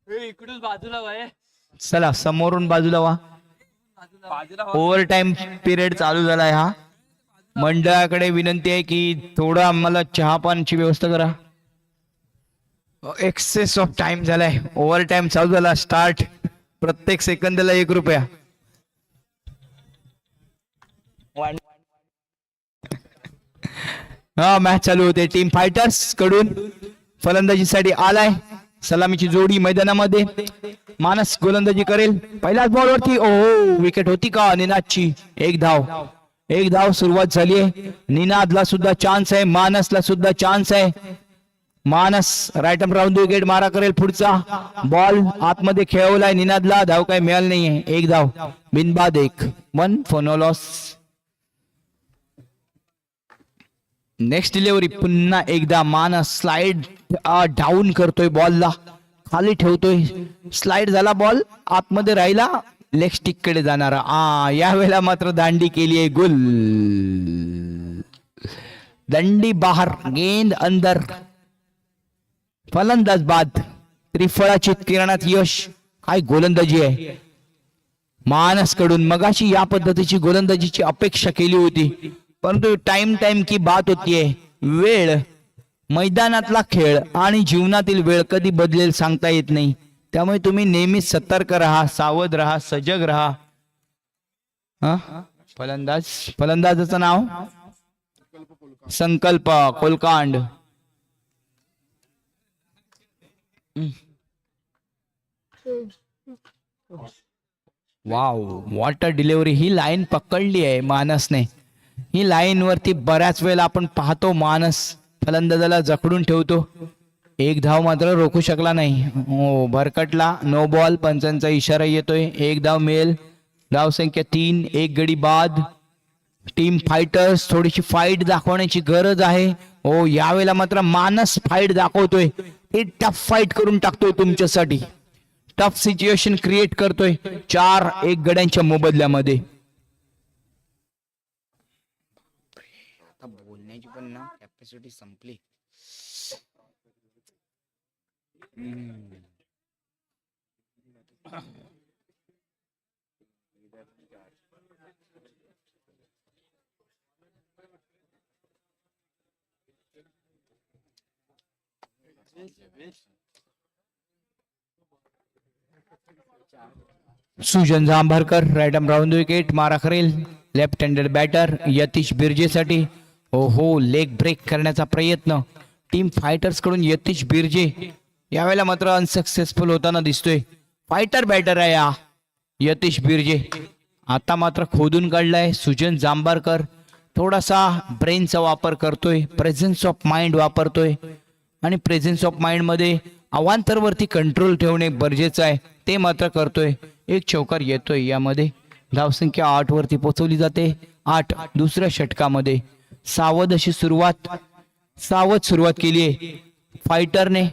इकडून बाजूला वय चला समोरून बाजूला व्हा. ओव्हर टाइम पिरियड चालू झालाय हा. मंडळाकडे विनंती आहे की थोडं आम्हाला चहा पाण्याची व्यवस्था करा. एक्सेस ऑफ टाइम झालाय. ओव्हर टाइम चालू झाला. स्टार्ट. प्रत्येक सेकंदला 1 रुपया. हा मॅच चालू होते. टीम फायटर्स कडून फलंदाजीसाठी आलाय. सलामीची जोडी मैदानामध्ये. मानस गोलंदाजी करेल. पहिल्याच बॉलवरती ओ विकेट होती का निनादची. 1 धाव. 1 धाव सुरुवात झाली आहे. निनादला सुद्धा चान्स आहे. मानसला सुद्धा चान्स आहे. मानस राईट आर्म राऊंड विकेट मारा करेल. पुढचा बॉल आतमध्ये खेळवलाय निनादला. धाव काही मिळाली नाहीये. 1 धाव बिनबाद 1. 1 for no loss. Next delivery पुन्हा एकदा मानस स्लाइड डाऊन करतोय. बॉलला खाली ठेवतोय. स्लाइड झाला बॉल. आतमध्ये राहिला. लेग स्टिक कडे जाणारा. यावेळेला मात्र दांडी केली आहे. गुल. दंडी बाहर. गेंद अंदर. फलंदाज बाद. त्रिफळाची किरणात यश. काय गोलंदाजी आहे मानस कडून. मगाशी या पद्धतीची गोलंदाजीची अपेक्षा केली होती, परंतु टाइम की बात होतीये. वेळ, मैदानातला खेळ आणि जीवनातील वेळ कधी बदलेल सांगता येत नाही. त्यामुळे तुम्ही नेहमीच सतर्क राहा, सावध राहा, सजग राहा. फलंदाजाचं नाव Sankalp Kolkand. Wow, what a delivery. ही लाईन पकडली आहे मानसने. ही लाईन वरती बऱ्याच वेळेला आपण पाहतो मानस फलंदाजाला जखडून ठेवतो. 1 धाव मात्र रोखू शकला नाही. हो, भरकटला. No ball. पंचांचा इशारा येतोय. 1 धाव मिळेल. धाव संख्या 3. 1 गडी बाद. टीम फायटर्स थोडीशी फाईट दाखवण्याची गरज आहे. हो, यावेळेला मात्र मानस फाईट दाखवतोय. ते टफ फाईट करून टाकतोय तुमच्यासाठी. टफ सिच्युएशन क्रिएट करतोय 4-1 गड्यांच्या मोबदल्यामध्ये. आता बोलण्याची पण ना कॅपॅसिटी संपली. Sujan Jambharkar right arm round wicket मारा करेल. लेफ्ट हँडेड बॅटर यतीश बिर्जेसाठी. हो, लेग ब्रेक करण्याचा प्रयत्न टीम फायटर्स कडून. यतीश बिर्जे यावेळेला मात्र अनसक्सेसफुल होताना दिसतोय. फायटर बॅटर आहे या यतीश बिर्जे. आता मात्र खोदून काढलाय सुजन जांभरकर. थोडासा ब्रेनचा वापर करतोय. प्रेझेन्स ऑफ माइंड वापरतोय. आणि प्रेझेन्स ऑफ माइंड मध्ये अवांतरवरती कंट्रोल ठेवणे गरजेचं आहे. ते मात्र करतोय. 1 चौकार येतोय. यामध्ये धावसंख्या 8 वरती पोहोचवली जाते. 8 दुसऱ्या षटकामध्ये. सावध अशी सुरुवात. सावध सुरुवात केली आहे फायटरने.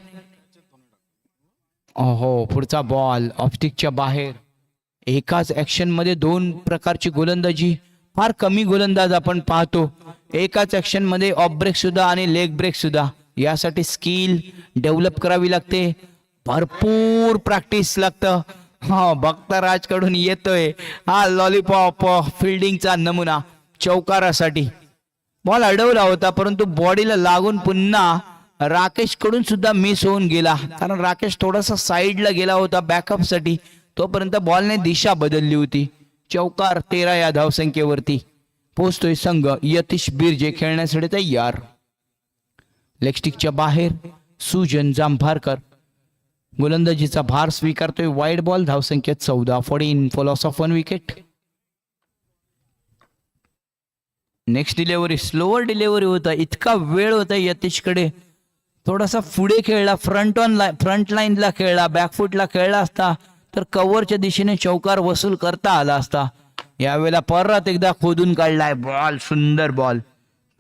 हो, पुढचा बॉल ऑफस्टिकच्या बाहेर. एकाच ऍक्शन मध्ये 2 प्रकारची गोलंदाजी. फार कमी गोलंदाज आपण पाहतो एकाच ऍक्शन मध्ये. ऑफ ब्रेक सुद्धा आणि लेग ब्रेक सुद्धा. यासाठी स्किल डेव्हलप करावी लागते. भरपूर प्रॅक्टिस लागतं. बघता राजकडून येतोय हा लॉलीपॉप फिल्डिंगचा नमुना चौकारासाठी. बॉल अडवला होता, परंतु बॉडीला लागून पुन्हा राकेश कडून सुद्धा मिस होऊन गेला. कारण राकेश थोडासा साईडला गेला होता बॅकअप साठी. तोपर्यंत बॉलने दिशा बदलली होती. चौकार 13 या धावसंख्येवरती पोहोचतोय संघ. यतीश बिर्जे खेळण्यासाठी तयार. लेगस्टिकच्या बाहेर सुजन जांभरकर गोलंदाजीचा भार स्वीकारतोय. Wide ball. धावसंख्या 14. 14 for loss of 1 wicket. Next delivery slower delivery होता. इतका वेळ होता यतीशकडे. थोडासा पुढे खेळला. फ्रंट लाईनला खेळला. बॅकफुटला खेळला असता तर कव्हरच्या दिशेने चौकार वसूल करता आला असता. यावेळेला परत एकदा खोदून काढलाय बॉल. सुंदर बॉल.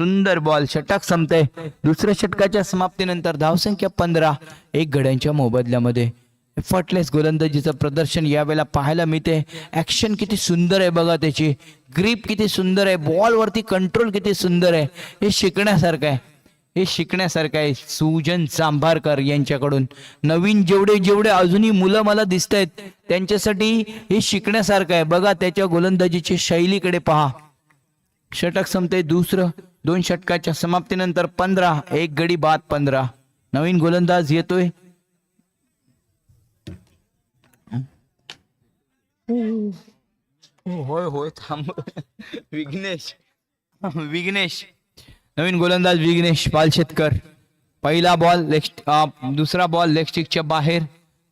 सुंदर बॉल. षटक संपते. दुसऱ्या षटकाच्या समाप्तीनंतर धावसंख्या 15. 1 गड्यांच्या मोबदल्यामध्ये. एफर्टलेस गोलंदाजीचं प्रदर्शन यावेळेला पाहायला मिळते. ऍक्शन किती सुंदर आहे बघा. त्याची ग्रीप किती सुंदर आहे. बॉल वरती कंट्रोल किती सुंदर आहे. हे शिकण्यासारखं आहे. हे शिकण्यासारखं आहे सुजन चांभारकर यांच्याकडून. नवीन जेवढे जेवढे अजूनही मुलं मला दिसत आहेत त्यांच्यासाठी हे शिकण्यासारखं आहे. बघा त्याच्या गोलंदाजीची शैलीकडे पहा. षटक संपते दुसरं. 2 षटकाच्या समाप्तीनंतर 15, एक गडी बाद 15. नवीन गोलंदाज येतोय. होय होय थांब. विघ्नेश नवीन गोलंदाज विघ्नेश पालशेतकर. पहिला बॉल दुसरा बॉल लेगस्टिकच्या बाहेर.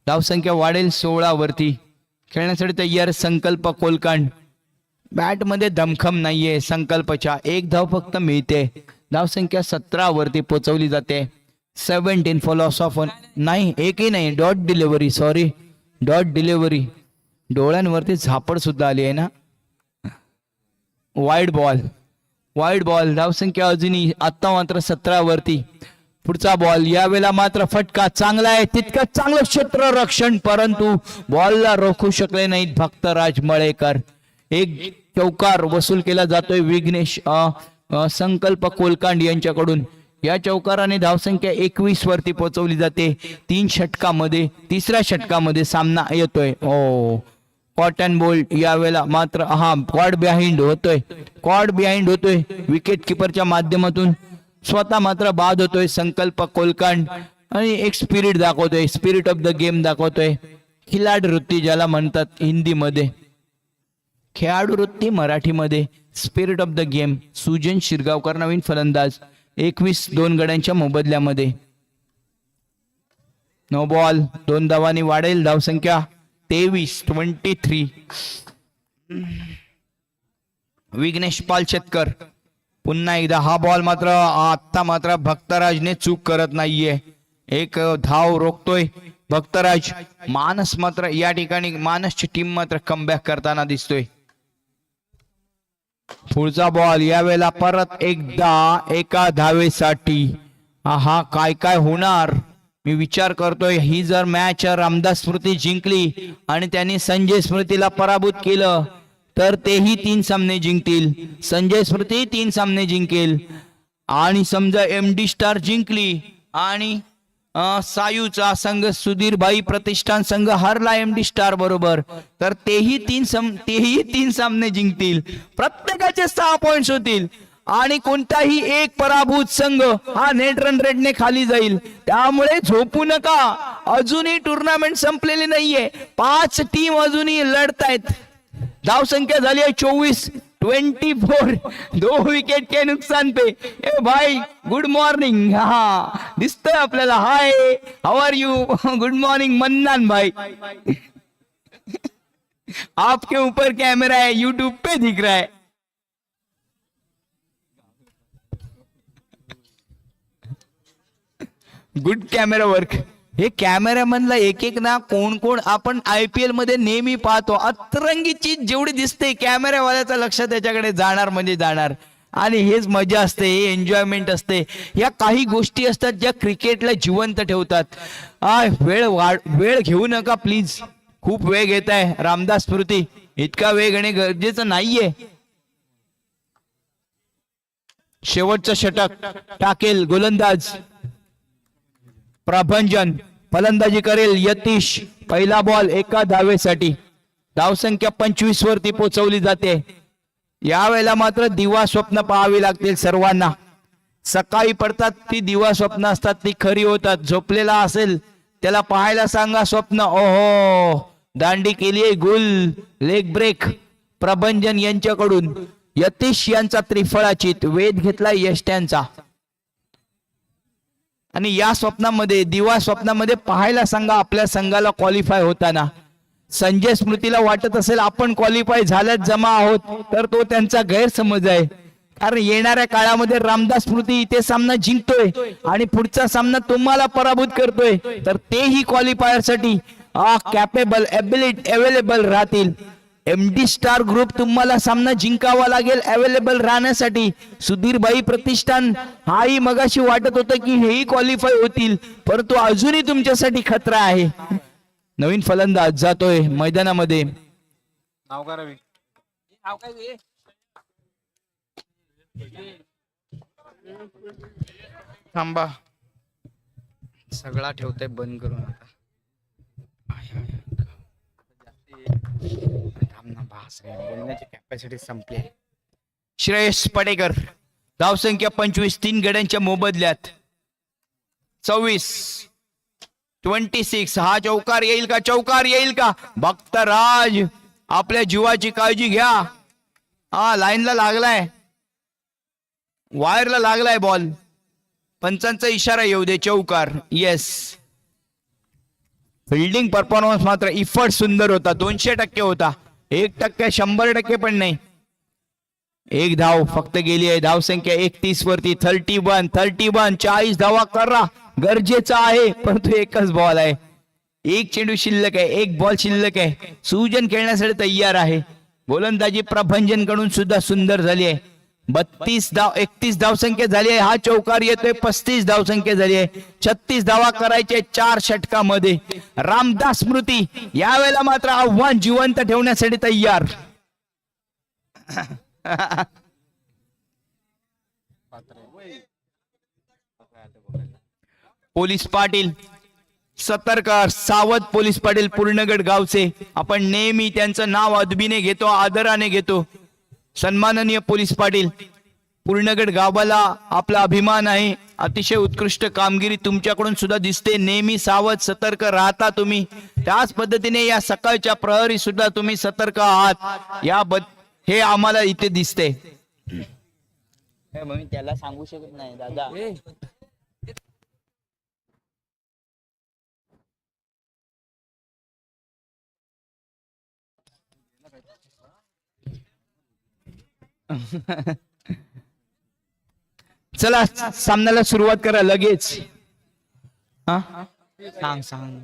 धावसंख्या वाढेल 16 वरती. खेळण्यासाठी तयार संकल्प कोलकांड. बॅट मध्ये दमखम नाहीये संकल्पच्या. 1 धाव फक्त मिळते. धावसंख्या 17 वरती पोहोचवली जाते. 17 फॉर लॉस ऑफ नाही, एकही नाही. Dot delivery, sorry dot delivery. डोळ्यांवरती झापड सुद्धा आली आहे ना. Wide ball. धावसंख्या अजूनही आता मात्र 17 वरती. पुढचा बॉल यावेळेला मात्र फटका चांगला आहे. तितकं चांगलं क्षेत्ररक्षण परंतु बॉलला रोखू शकले नाहीत भक्तराज मळेकर. एक चौकार वसूल केला जातोय विघ्नेश संकल्प कोलकांड यांच्याकडून. या चौकाराने धावसंख्या 21 वरती पोहोचवली जाते. 3 षटकामध्ये तिसऱ्या षटकामध्ये सामना येतोय. कॉटन बोल्ट यावेळेला मात्र क्वाड बिहाइंड होतोय विकेट किपरच्या माध्यमातून. स्वतः मात्र बाद होतोय संकल्प कोलकांड आणि एक स्पिरिट दाखवतोय. स्पिरिट ऑफ द गेम दाखवतोय. खिलाडी वृत्ती ज्याला म्हणतात हिंदीमध्ये, खेळाडू वृत्ती मराठीमध्ये स्पिरिट ऑफ द गेम. सुजन शिरगावकर नवीन फलंदाज. 21 2 गड्यांच्या मोबदल्यामध्ये. No ball. 2 धावांनी वाढेल धावसंख्या 23. विघ्नेश पालशेतकर पुन्हा एकदा. हा बॉल मात्र आता मात्र भक्तराजने चूक करत नाहीये. एक धाव रोखतोय भक्तराज. मानस मात्र या ठिकाणी मानसची टीम मात्र कमबॅक करताना दिसतोय. पुढचा बॉल यावेळेला परत एकदा एका धावेसाठी. काय काय होणार मी विचार करतोय. ही जर मॅच रामदास स्मृती जिंकली आणि त्यांनी संजय स्मृतीला पराभूत केलं तर तेही 3 सामने जिंकतील. संजय स्मृती 3 सामने जिंकेल. आणि समजा MD स्टार जिंकली आणि सायूचा संघ सुधीरभाई प्रतिष्ठान संघ हरला MD स्टार बरोबर तर तेही 3 सामने जिंकतील. प्रत्येकाचे 6 पॉइंट्स होतील आणि कोणताही एक पराभूत संघ हा नेट रन रेटने खाली जाईल. त्यामुळे झोपू नका. अजूनही टुर्नामेंट संपलेली नाहीये. 5 टीम अजूनही लढतायत. धावसंख्या झाली आहे 24. 2 विकेट के नुकसान पे. ए भाई गुड मॉर्निंग. दिसतोय आपल्याला. Hi, how are you. Good morning Mannan भाई. आपके ऊपर कैमरा है, यूट्यूब पे दिख रहा है. Good camera work. हे कॅमेरामॅनला एक एक ना कोण कोण आपण IPL मध्ये नेहमी पाहतो. अतरंगी चीज जेवढी दिसते कॅमेरावाल्याचं लक्ष त्याच्याकडे जाणार म्हणजे जाणार. आणि हेच मजा असते, हे एन्जॉयमेंट असते. या काही गोष्टी असतात ज्या क्रिकेटला जिवंत ठेवतात. वेळ घेऊ नका प्लीज. खूप वेळ घेत आहे रामदास स्मृती. इतका वेळ घेणे गरजेचं नाहीये. शेवटचं षटक टाकेल गोलंदाज प्रभंजन. फलंदाजी करेल यतीश. पहिला बॉल एका धावेसाठी. धावसंख्या 25 वरती पोहोचवली जाते. यावेळेला मात्र दिवा स्वप्न पाहावी लागतील सर्वांना. सकाळी पडतात ती दिवा स्वप्न असतात, ती खरी होतात. झोपलेला असेल त्याला पाहायला सांगा स्वप्न. ओहो, दांडी केली गुल. लेग ब्रेक प्रभंजन यांच्याकडून. यतीश यांचा त्रिफळाचीत. वेध घेतला यष्ट्यांचा. आणि या स्वप्नामध्ये दिवा स्वप्नामध्ये पाहायला सांगा आपल्या संघाला क्वालिफाय होताना. संजय स्मृतीला वाटत असेल आपण क्वालिफाय झाल्यात जमा आहोत तर तो त्यांचा गैरसमज आहे. कारण येणाऱ्या काळामध्ये रामदास स्मृती इथे सामना जिंकतोय आणि पुढचा सामना तुम्हाला पराभूत करतोय तर तेही क्वालिफायर साठी कॅपेबल अवेलेबल राहतील. MD स्टार ग्रुप तुम्हाला सामना जिंकावा लागेल अवेलेबल राहण्यासाठी. सुधीरभाई प्रतिष्ठान हाही मगाशी वाटत होतं की हेही क्वालिफाय होतील परंतु अजूनही तुमच्यासाठी खतरा आहे. नवीन फलंदाज जातोय मैदानामध्ये. थांबा, सगळा ठेवतोय बंद करून आता. थांब ना, भास रे, बोलण्याची कॅपॅसिटी संपली आहे. श्रेयस पडेकर, धावसंख्या 25, 3 गड्यांच्या मोबदल्यात 26, 26. हा चौकार येईल का? चौकार येईल का? भक्तराज, आपल्या जीवाची काळजी घ्या. हा लाईनला लागलाय, वायरला लागलाय बॉल. पंचांचा इशारा येऊ दे. चौकार. येस. फिल्डिंग परफॉर्मन्स मात्र इफर्ट सुंदर होता. 200% होता. 1% 100% पण नाही. एक धाव फक्त गेली आहे. धाव संख्या 31 वरती. 31 40 धावा करा गरजेचा आहे, परंतु एकच बॉल आहे. एक चेंडू शिल्लक आहे. एक बॉल शिल्लक आहे. सुजन खेळण्यासाठी तयार आहे. गोलंदाजी प्रभंजन कडून सुद्धा सुंदर झाली आहे. 32 धाव 31 धावसंख्या झाली आहे. हा चौकार येतोय. 35 धावसंख्या झाली आहे. 36 धावा करायचे 4 षटकामध्ये. रामदास स्मृती यावेळेला मात्र आव्हान जिवंत ठेवण्यासाठी तयार. पोलीस पाटील सतर्क, सावध पोलीस पाटील पूर्णगड गावचे. आपण नेहमी त्यांचं नाव अदबीने घेतो, आदराने घेतो. सन्माननीय पोलीस पाटील, पूर्णगड गावाला आपला अभिमान आहे. अतिशय उत्कृष्ट कामगिरी तुमच्याकडून सुद्धा दिसते. नेहमी सावध सतर्क राहता तुम्ही. त्याच पद्धतीने या सकाळच्या प्रहरी सुद्धा तुम्ही सतर्क आहात. हे आम्हाला इथे दिसते. मी त्याला सांगू शकत नाही दादा. चला सामन्याला सुरुवात करा लगेच. हा सांग सांग.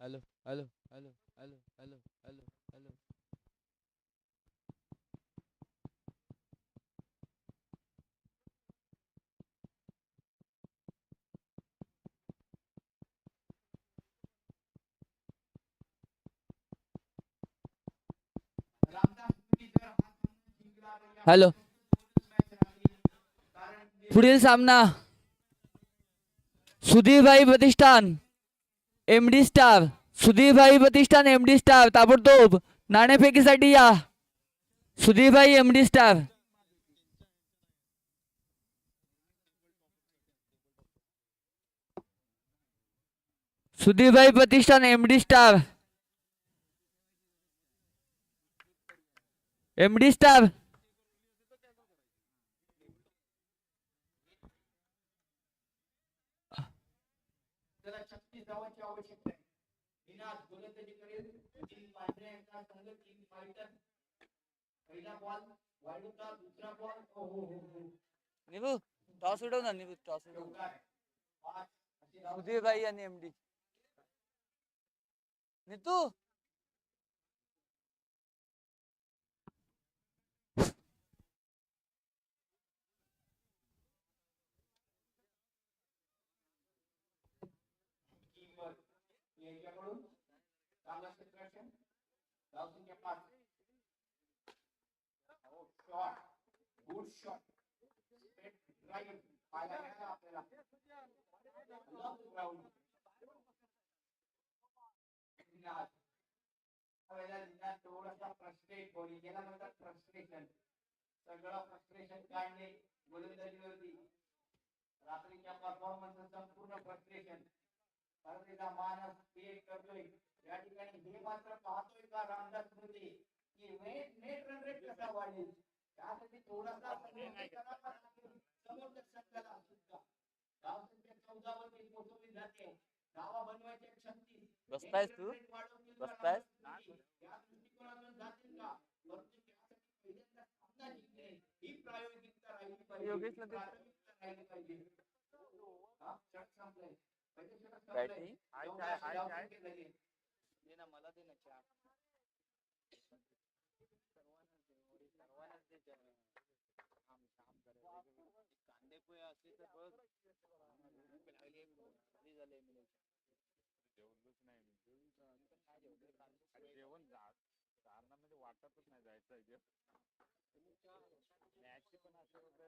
Hello hello hello hello hello hello hello. Hello. पुढील सामना Sudhirbhai Pratishthan MD star. Sudhirbhai Pratishthan MD star ताबडतोब नाणेफेकीसाठी या. Sudhirbhai MD star. Sudhirbhai Pratishthan MD star. MD star. Nibu toss उडव ना. निबू टॉस उडव. सुधीरभाई आणि एमडी. नितू सगळं फ्रस्ट्रेशन काढणे गोलंदाजीवरती. रात्रीच्या परफॉर्मन्स संपूर्ण फ्रस्ट्रेशन स्पर्धेचा मानस क्रिएट करतोय. या ठिकाणी हे मात्र पाहतोय का रामदास स्मृती की नेट रन रेट कसा वाढेल. त्यासाठी थोडासा समोरच्या संघाला सुद्धा धावसंख्या 14 वरती पोहोचवली जाते. धावा बनवायच्या 36. बसतायस तू. बसतायस. या दृष्टिकोनातून जातील का? परंतु त्यासाठी पहिल्यांदा सामना जिंकणे ही प्रायोगिकता राहिली पाहिजे. प्राथमिकता राहिली पाहिजे. हा षटक संपलाय. पहिले षटक संपलंय. मला दे ना चहा. कांदे पोहे असले तर बघ. जेवलोच नाही मी. जेवण कारणामध्ये वाटतच नाही जायचं मॅच पण असं होतं.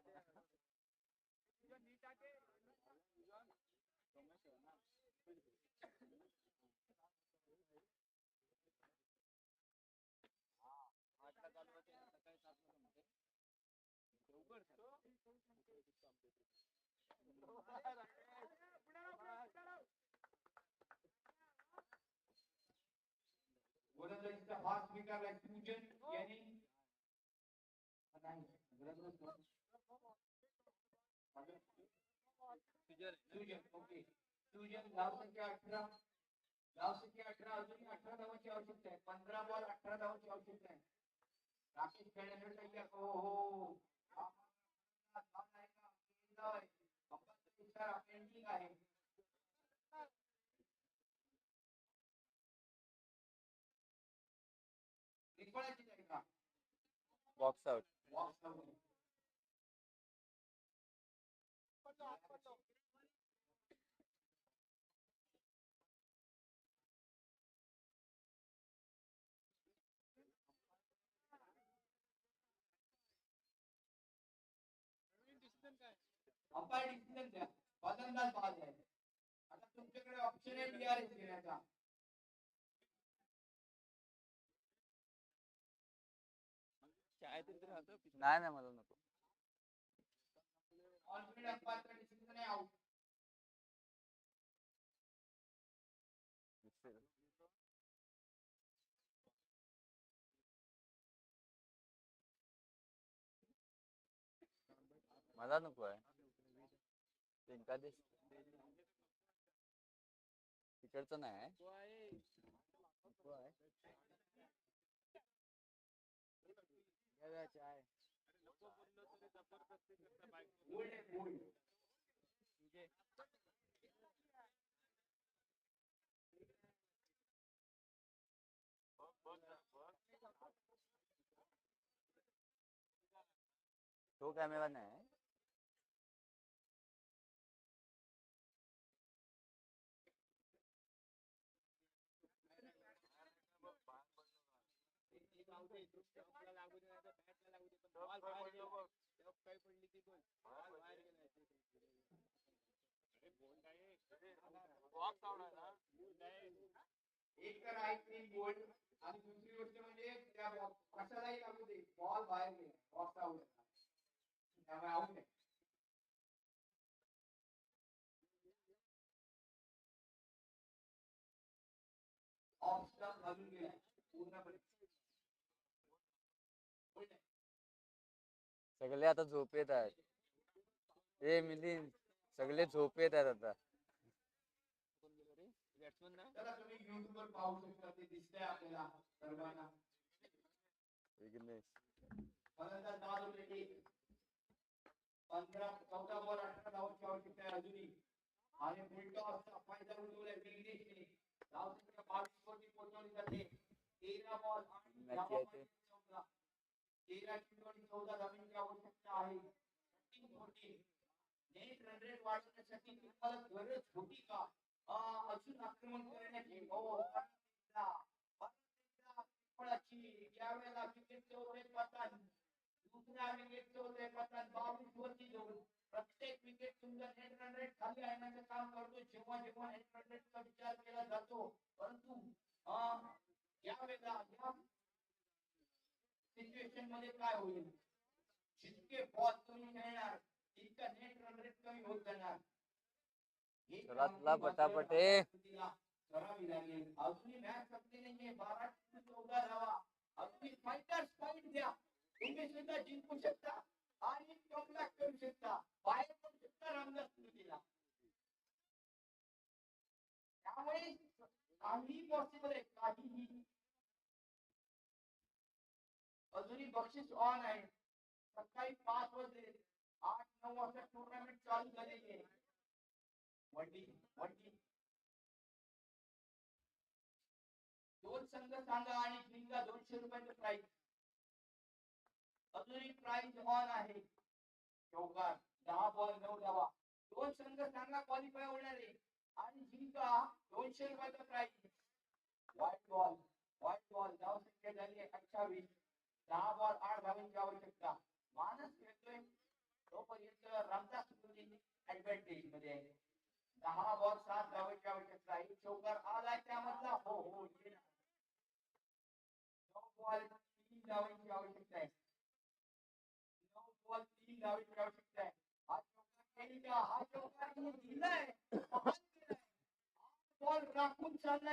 गोलंदाजीचा हात स्वीकारला सुजन यांनी. सुजन ओके. सुजन धावसंख्या 18. धावसंख्या 18. अजून 18 धावांची आवश्यकता आहे. 15 बॉल 18 धावांची आवश्यकता आहे. राकेश खेळण्यासाठी तयार. हो हो पेंटिंग आहे. निष्फळाची नाही का? Box out. Box out. Umpire decision द्या. बदलणार बाद आहे. आता तुमच्याकडे ऑप्शन आहे DRS घेण्याचा. नाही नाही मला नको. ऑलरेडी अंपायरचा डिसिजन आहे आउट. मला नको आहे. एकादेश तिकडचं नाही आहे. नको आहे. घ्यायचं आहे. बोल्ड आहे बोल्ड. तो कॅमेरा नाही आहे. एक तर आहे ती बोल्ड आणि दुसरी गोष्ट म्हणजे त्या कशालाही लागू दे बॉल बाहेर गेला. Box out. त्यामुळे आउट आहे. ऑफ स्टंप घालून गेला पूर्णपणे. सगळे आता झोपेत आहेत. हे मिलिंद सगळे झोपेत आहेत आता. चला तुम्ही YouTube वर पाहू शकता. ते दिसतंय आपल्याला सर्वांना. विघ्नेश फलंदाज बाद होते. 14 बॉल 18 धावांची आवश्यकता आहे अजूनही. आणि फुलटॉसचा फायदा उठवलाय विघ्नेशने. धावसंख्या 22 वरती पोहोचवली जाते. 13 बॉल 8 धावांची 13 चेंडूंनी 14 धावांची आवश्यकता आहे. नेट रन रेट वाढवण्यासाठी तुम्हाला गरज होती का अजून आक्रमण करण्याची? यावेळेला विकेटचे होते पतन. दुसऱ्या विकेटचे होते पतन. 22 वरती जाऊन प्रत्येक विकेट तुमचा नेट रन रेट खाली आणण्याचं काम करतो जेव्हा जेव्हा नेट रन रेटचा विचार केला जातो. परंतु यावेळेला या सिच्युएशन मध्ये काय होईल? जितके बॉल तुम्ही खेळणार तितका नेट रन रेट कमी होत जाणार. चला पटापटे करावी लागेल. अजूनही मॅच संपली नाहीये. 12 ते 14 धावा. अजूनही फायटर्स फाईट द्या. तुम्ही सुद्धा जिंकू शकता आणि कमबॅक करू शकता. बाहेर पडू शकता रामदास स्मृतीला. त्यामुळे काही पॉसिबल आहे. काहीही. अजूनही बक्षीस ऑन आहे. सकाळी 5 वाजले. 8-9 वाजता टुर्नामेंट चालू झालेली आहे. वंडी दोन संघ सांगा आणि जिंका. 200 रुपयाचं प्राइज. अजूनही प्राइज ऑन आहे. चौकार 10 बॉल 9 धावा. दोन संघ सांगा क्वालिफाय होणार आहे आणि जिंका. सिल्वर प्राइज व्हाईट बॉल धाव संख्या झाली 28 10 बॉल 8 धावांची आवश्यकता मानस खेळतोय तोपर्यंत रामदास गुरुजींनी ऍडव्हान्टेज मध्ये आहे 10 बॉल 7 धावांची आवश्यकता आहे चौकार आलाय त्यामधला हो हो 9 बॉल 3 धावांची आवश्यकता आहे 9 बॉल 3 धावांची आवश्यकता आहे हा चौकार दिलाय बॉल राखून चालला